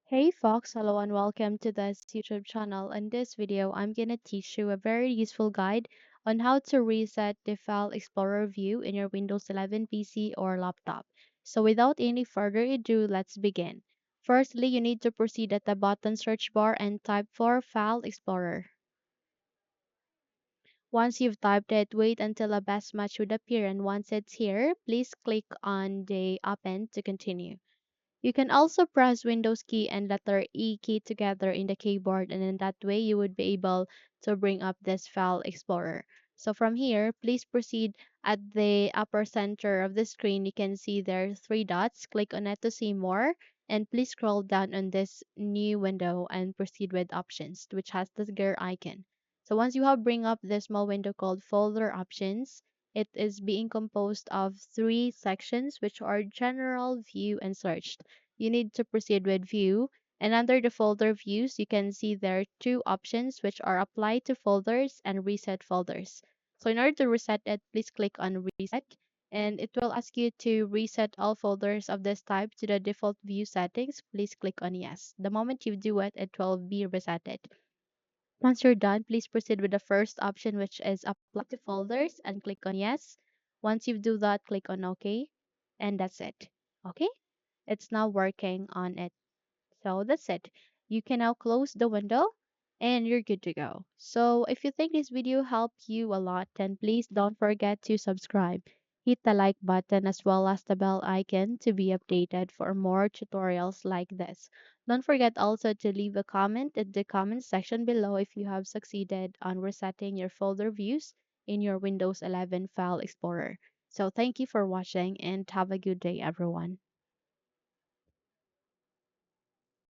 Hey Fox, hello and welcome to this YouTube channel. In this video, I'm gonna teach you a very useful guide on how to reset the File Explorer view in your Windows 11 PC or laptop. So without any further ado, let's begin. Firstly, you need to proceed at the bottom search bar and type for File Explorer. Once you've typed it, wait until a best match would appear, and once it's here, please click on the Append to continue. You can also press Windows key and letter E key together in the keyboard, and in that way you would be able to bring up this File Explorer. So from here, please proceed at the upper center of the screen. You can see there are three dots. Click on it to see more, and please scroll down on this new window and proceed with options, which has the gear icon. So once you have bring up this small window called folder options, it is being composed of three sections, which are general, view, and search. You need to proceed with view, and under the folder views you can see there are two options, which are apply to folders and reset folders. So in order to reset it, please click on reset, and it will ask you to reset all folders of this type to the default view settings. Please click on yes. The moment you do it, it will be resetted. Once you're done, please proceed with the first option, which is apply to folders, and click on yes. Once you do that, click on OK, and that's it. Okay, it's now working on it. So that's it. You can now close the window and you're good to go. So if you think this video helped you a lot, then please don't forget to subscribe. Hit the like button as well as the bell icon to be updated for more tutorials like this. Don't forget also to leave a comment in the comment section below if you have succeeded on resetting your folder views in your Windows 11 File Explorer. So thank you for watching and have a good day everyone.